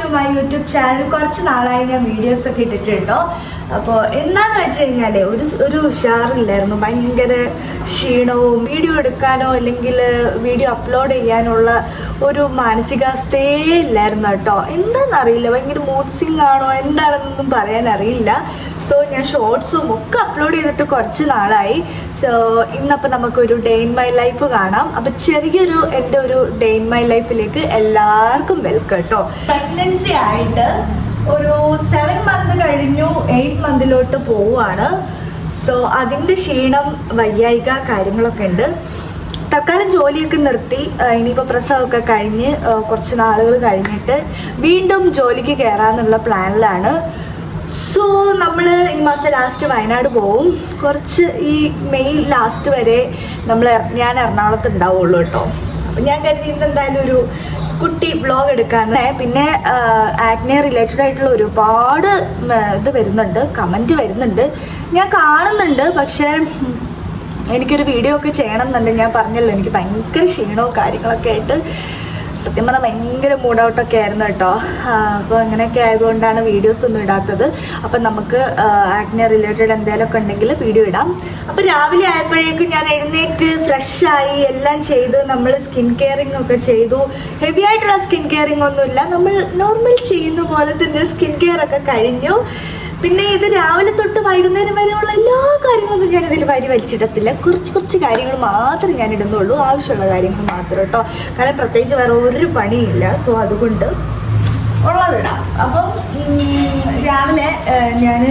To my YouTube channel. കുറച്ച് നാളായി ഞാൻ വീഡിയോസൊക്കെ ഇട്ടിട്ട് കേട്ടോ. അപ്പോൾ എന്താണെന്ന് വെച്ച് കഴിഞ്ഞാൽ ഒരു ഉഷാറില്ലായിരുന്നു. ഭയങ്കര ക്ഷീണവും വീഡിയോ എടുക്കാനോ അല്ലെങ്കിൽ വീഡിയോ അപ്ലോഡ് ചെയ്യാനുള്ള ഒരു മാനസികാവസ്ഥയേ ഇല്ലായിരുന്നു കേട്ടോ. എന്താണെന്നറിയില്ല, ഭയങ്കര മൂഡ് സ്വിംഗ് ആണോ എന്താണെന്നൊന്നും പറയാനറിയില്ല. സോ ഞാൻ ഷോർട്സും ഒക്കെ അപ്ലോഡ് ചെയ്തിട്ട് കുറച്ച് നാളായി. സോ ഇന്നപ്പോൾ നമുക്കൊരു ഡേ ഇൻ മൈ ലൈഫ് കാണാം. അപ്പോൾ ചെറിയൊരു എൻ്റെ ഒരു ഡേ ഇൻ മൈ ലൈഫിലേക്ക് എല്ലാവർക്കും വെൽക്കം കേട്ടോ. പ്രഗ്നൻസി ആയിട്ട് ഒരു 7 മന്ത് കഴിഞ്ഞു, 8 മന്തിലോട്ട് പോവുകയാണ്. സോ അതിൻ്റെ ക്ഷീണം, വയ്യായിക കാര്യങ്ങളൊക്കെ ഉണ്ട്. തൽക്കാലം ജോലിയൊക്കെ നിർത്തി. ഇനിയിപ്പോൾ പ്രസവമൊക്കെ കഴിഞ്ഞ് കുറച്ച് നാളുകൾ കഴിഞ്ഞിട്ട് വീണ്ടും ജോലിക്ക് കയറാമെന്നുള്ള പ്ലാനിലാണ്. സോ നമ്മൾ ഈ മാസം ലാസ്റ്റ് വയനാട് പോവും. കുറച്ച് ഈ മെയ് ലാസ്റ്റ് വരെ ഞാൻ എറണാകുളത്ത് ഉണ്ടാവുള്ളൂ കേട്ടോ. അപ്പം ഞാൻ കരുതി ഇന്ന് എന്തായാലും ഒരു കുട്ടി വ്ളോഗ് എടുക്കാന്ന്. പിന്നെ ആക്നെ റിലേറ്റഡ് ആയിട്ടുള്ള ഒരുപാട് ഇത് വരുന്നുണ്ട്, കമൻറ്റ് വരുന്നുണ്ട്, ഞാൻ കാണുന്നുണ്ട്. പക്ഷേ എനിക്കൊരു വീഡിയോ ഒക്കെ ചെയ്യണം എന്നുണ്ട്. ഞാൻ പറഞ്ഞല്ലോ എനിക്ക് ഭയങ്കര ക്ഷീണവും കാര്യങ്ങളൊക്കെ ആയിട്ട് സത്യം പറഞ്ഞാൽ ഭയങ്കര മൂഡ് ഔട്ടൊക്കെ ആയിരുന്നു കേട്ടോ. അപ്പോൾ അങ്ങനെയൊക്കെ ആയതുകൊണ്ടാണ് വീഡിയോസ് ഒന്നും ഇടാത്തത്. അപ്പം നമുക്ക് ആക്നെ റിലേറ്റഡ് എന്തെങ്കിലുമൊക്കെ ഉണ്ടെങ്കിൽ വീഡിയോ ഇടാം. അപ്പോൾ രാവിലെ ആയപ്പോഴേക്കും ഞാൻ എഴുന്നേറ്റ് ഫ്രഷായി എല്ലാം ചെയ്ത് നമ്മൾ സ്കിൻ കെയറിങ് ഒക്കെ ചെയ്തു. ഹെവി ആയിട്ടുള്ള സ്കിൻ കെയറിങ് ഒന്നുമില്ല, നമ്മൾ നോർമൽ ചെയ്യുന്ന പോലെ തന്നെ സ്കിൻ കെയർ ഒക്കെ കഴിഞ്ഞു. പിന്നെ ഇത് രാവിലെ തൊട്ട് വൈകുന്നേരം വരെയുള്ള എല്ലാ കാര്യങ്ങളൊന്നും ഞാനിതിൽ വലിച്ചിടത്തില്ല. കുറച്ച് കാര്യങ്ങൾ മാത്രമേ ഞാൻ ഇടുന്നുള്ളൂ, ആവശ്യമുള്ള കാര്യങ്ങൾ മാത്രം കേട്ടോ. കാരണം പ്രത്യേകിച്ച് വേറെ ഒരു പണിയില്ല. സോ അതുകൊണ്ട് ഉള്ളതിടാം. അപ്പം രാവിലെ ഞാൻ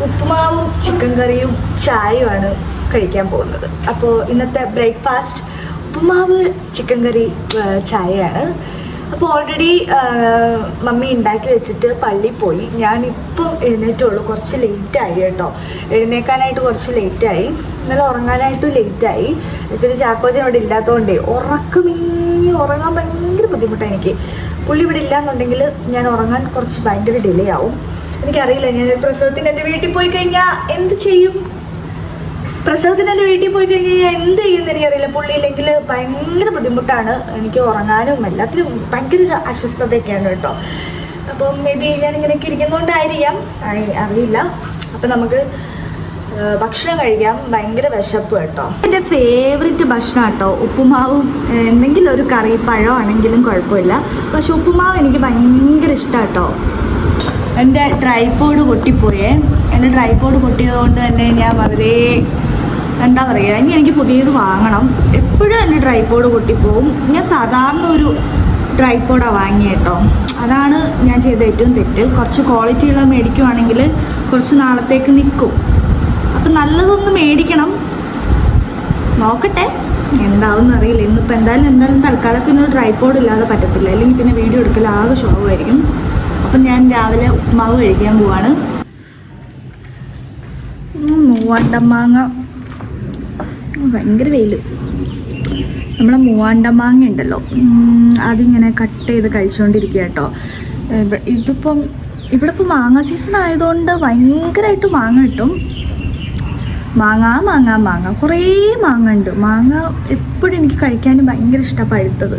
ഉപ്പുമാവും ചിക്കൻ കറിയും ചായയുമാണ് കഴിക്കാൻ പോകുന്നത്. അപ്പോൾ ഇന്നത്തെ ബ്രേക്ക്ഫാസ്റ്റ് ഉപ്പുമാവ്, ചിക്കൻ കറി, ചായയാണ്. അപ്പോൾ ഓൾറെഡി മമ്മി ഉണ്ടാക്കി വെച്ചിട്ട് പള്ളിയിൽ പോയി. ഞാനിപ്പം എഴുന്നേറ്റുള്ളൂ, കുറച്ച് ലേറ്റായി കേട്ടോ. എഴുന്നേക്കാനായിട്ട് കുറച്ച് ലേറ്റായി, ഇന്നലെ ഉറങ്ങാനായിട്ടും ലേറ്റായി. ആക്ച്വലി ചാക്കോച്ചൻ ഇവിടെ ഇല്ലാത്തതുകൊണ്ടേ ഉറങ്ങാൻ ഭയങ്കര ബുദ്ധിമുട്ടാണ് എനിക്ക്. പുള്ളി ഇവിടെ ഇല്ലയെന്നുണ്ടെങ്കിൽ ഞാൻ ഉറങ്ങാൻ കുറച്ച് ഭയങ്കര ഡിലേ ആവും. എനിക്കറിയില്ല, ഞാൻ പ്രസവത്തിന് എൻ്റെ വീട്ടിൽ പോയി കഴിഞ്ഞാൽ എന്ത് ചെയ്യും. പ്രസവത്തിന് എൻ്റെ വീട്ടിൽ പോയി കഴിഞ്ഞാൽ എന്ത് ചെയ്യുമെന്ന് എനിക്കറിയില്ല. പുള്ളി ഇല്ലെങ്കിൽ ഭയങ്കര ബുദ്ധിമുട്ടാണ് എനിക്ക് ഉറങ്ങാനും എല്ലാത്തിനും. ഭയങ്കര ഒരു അസ്വസ്ഥതയൊക്കെയാണ് കേട്ടോ. അപ്പം മേ ബി ഞാനിങ്ങനെയൊക്കെ ഇരിക്കുന്നതുകൊണ്ടായിരിക്കാം, അറിയില്ല. അപ്പം നമുക്ക് ഭക്ഷണം കഴിക്കാം. ഭയങ്കര വിശപ്പ് കേട്ടോ. എൻ്റെ ഫേവററ്റ് ഭക്ഷണം കേട്ടോ ഉപ്പുമാവും എന്തെങ്കിലും ഒരു കറി, പഴമാണെങ്കിലും കുഴപ്പമില്ല. പക്ഷെ ഉപ്പുമാവ് എനിക്ക് ഭയങ്കര ഇഷ്ടമാണ് കേട്ടോ. എൻ്റെ ട്രൈപോഡ് പൊട്ടിപ്പോയേ. എൻ്റെ ട്രൈപോഡ് പൊട്ടിയതുകൊണ്ട് തന്നെ ഞാൻ വളരെ എന്താ പറയുക, ഇനി എനിക്ക് പുതിയത് വാങ്ങണം. എപ്പോഴും എൻ്റെ ട്രൈപോഡ് പൊട്ടിപ്പോവും. ഞാൻ സാധാരണ ഒരു ട്രൈപോഡാണ് വാങ്ങിയ കേട്ടോ. അതാണ് ഞാൻ ചെയ്ത ഏറ്റവും തെറ്റ്. കുറച്ച് ക്വാളിറ്റിയുള്ള മേടിക്കുവാണെങ്കിൽ കുറച്ച് നാളത്തേക്ക് നിൽക്കും. അപ്പം നല്ലതൊന്ന് മേടിക്കണം, നോക്കട്ടെ എന്താവും അറിയില്ല. ഇന്നിപ്പോൾ എന്തായാലും തൽക്കാലത്തിനൊരു ട്രൈപോഡ് ഇല്ലാതെ പറ്റത്തില്ല, അല്ലെങ്കിൽ പിന്നെ വീഡിയോ എടുക്കൽ ആകെ ഷോവായിരിക്കും. അപ്പം ഞാൻ രാവിലെ ഉപ്മാവ് കഴിക്കാൻ പോവാണ്. മൂവാണ്ടമാങ്ങ, ഭയങ്കര വെയിൽ. നമ്മളെ മൂവാണ്ടമാങ്ങ ഉണ്ടല്ലോ, അതിങ്ങനെ കട്ട് ചെയ്ത് കഴിച്ചുകൊണ്ടിരിക്കുക കേട്ടോ. ഇവിടെ ഇപ്പോൾ മാങ്ങ സീസൺ ആയതുകൊണ്ട് ഭയങ്കരമായിട്ട് മാങ്ങ കിട്ടും. മാങ്ങ കുറേ മാങ്ങ ഉണ്ട്. മാങ്ങ എപ്പോഴും എനിക്ക് കഴിക്കാനും ഭയങ്കര ഇഷ്ടമാണ് പഴുത്തത്.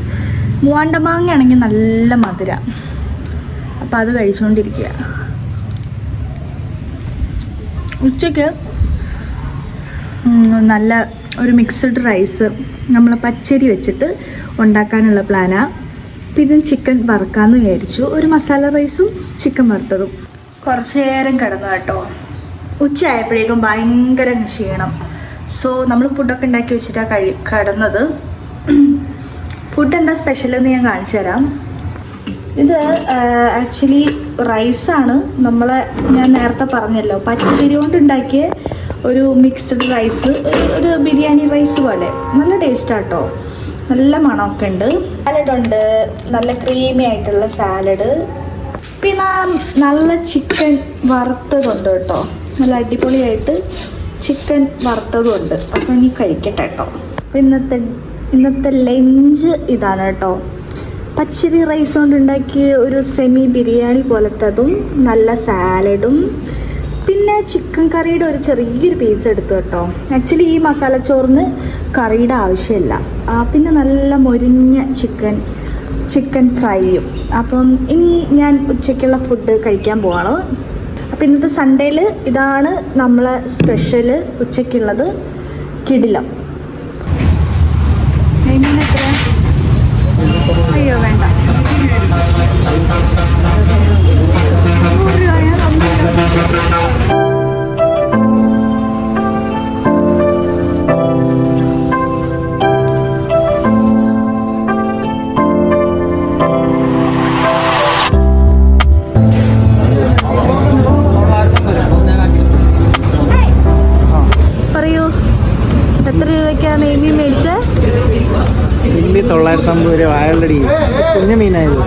മൂവാണ്ടമാങ്ങ ആണെങ്കിൽ നല്ല മധുര. അപ്പോൾ അത് കഴിച്ചുകൊണ്ടിരിക്കുക. ഉച്ചയ്ക്ക് നല്ല ഒരു മിക്സഡ് റൈസ് നമ്മൾ പച്ചരി വെച്ചിട്ട് ഉണ്ടാക്കാനുള്ള പ്ലാനാണ്. പിന്നെ ചിക്കൻ വറുക്കാമെന്ന് വിചാരിച്ചു. ഒരു മസാല റൈസും ചിക്കൻ വറുത്തതും. കുറച്ച് നേരം കിടന്നു കേട്ടോ. ഉച്ചയായപ്പോഴേക്കും ഭയങ്കര ക്ഷീണം. സോ നമ്മൾ ഫുഡൊക്കെ ഉണ്ടാക്കി വെച്ചിട്ടാണ് കിടന്നത്. ഫുഡ് എന്താ സ്പെഷ്യലെന്ന് ഞാൻ കാണിച്ചു തരാം. ഇത് ആക്ച്വലി റൈസാണ്. ഞാൻ നേരത്തെ പറഞ്ഞല്ലോ, പച്ചരി കൊണ്ട് ഉണ്ടാക്കിയ ഒരു മിക്സ്ഡ് റൈസ്, ഒരു ബിരിയാണി റൈസ് പോലെ. നല്ല ടേസ്റ്റാണ് കേട്ടോ, നല്ല മണമൊക്കെ ഉണ്ട്. സാലഡുണ്ട്, നല്ല ക്രീമി ആയിട്ടുള്ള സാലഡ്. പിന്നെ നല്ല ചിക്കൻ വറുത്തതുണ്ട് കേട്ടോ, നല്ല അടിപൊളിയായിട്ട് ചിക്കൻ വറുത്തതുണ്ട്. അപ്പം ഇനി കഴിക്കട്ടെ കേട്ടോ. അപ്പം ഇന്നത്തെ ലഞ്ച് ഇതാണ് കേട്ടോ. പച്ചരി റൈസ് കൊണ്ട് ഉണ്ടാക്കിയ ഒരു സെമി ബിരിയാണി പോലത്തതും നല്ല സാലഡും പിന്നെ ചിക്കൻ കറിയുടെ ഒരു ചെറിയൊരു പീസ് എടുത്തു കേട്ടോ. ആക്ച്വലി ഈ മസാലച്ചോറിന് കറിയുടെ ആവശ്യമില്ല. പിന്നെ നല്ല മൊരിഞ്ഞ ചിക്കൻ ചിക്കൻ ഫ്രൈയും. അപ്പം ഇനി ഞാൻ ഉച്ചയ്ക്കുള്ള ഫുഡ് കഴിക്കാൻ പോവാണ്. അപ്പം ഇന്നത്തെ സൺഡേയിൽ ഇതാണ് നമ്മളെ സ്പെഷ്യൽ ഉച്ചയ്ക്കുള്ളത്. കിടിലം. അയ്യോ വേണ്ട, പറയൂ എത്ര രൂപയ്ക്കാണ് നെയ്മീൻ മേടിച്ചത്? 950 രൂപ ആൾറെഡി. കുഞ്ഞ മീനായത്.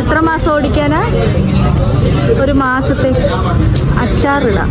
എത്ര മാസം ഓടിക്കാനാ? ഒരു മാസത്തെ അച്ചാറിടാം.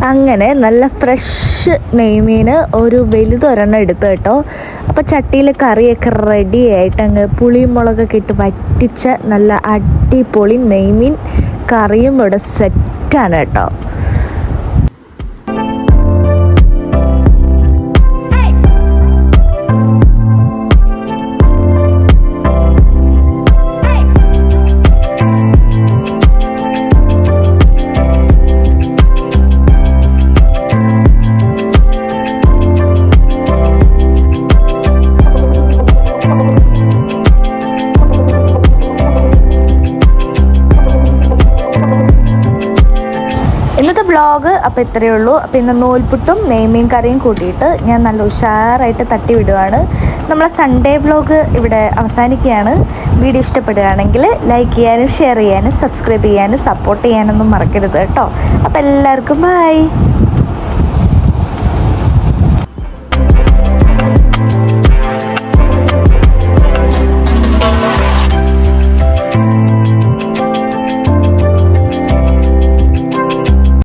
അങ്ങനെ നല്ല ഫ്രഷ് നെയ്മീൻ ഒരു വലുതൊരെണ്ണം എടുത്തു കേട്ടോ. അപ്പോൾ ചട്ടിയിൽ കറിയൊക്കെ റെഡി ആയിട്ട് അങ്ങ് പുളിയും മുളകൊക്കെ ഇട്ട് വറ്റിച്ച നല്ല അടിപൊളി നെയ്മീൻ കറിയും ഇവിടെ സെറ്റാണ് കേട്ടോ. വ്ളോഗ് അപ്പോൾ ഇത്രയേ ഉള്ളൂ. അപ്പോൾ ഇന്ന് നൂൽപുട്ടും നെയ്മീൻ കറിയും കൂട്ടിയിട്ട് ഞാൻ നല്ല ഉഷാറായിട്ട് തട്ടി വിടുവാണ്. നമ്മളെ സൺഡേ വ്ളോഗ് ഇവിടെ അവസാനിക്കുകയാണ്. വീഡിയോ ഇഷ്ടപ്പെടുകയാണെങ്കിൽ ലൈക്ക് ചെയ്യാനും ഷെയർ ചെയ്യാനും സബ്സ്ക്രൈബ് ചെയ്യാനും സപ്പോർട്ട് ചെയ്യാനൊന്നും മറക്കരുത് കേട്ടോ. അപ്പോൾ എല്ലാവർക്കും ബൈ.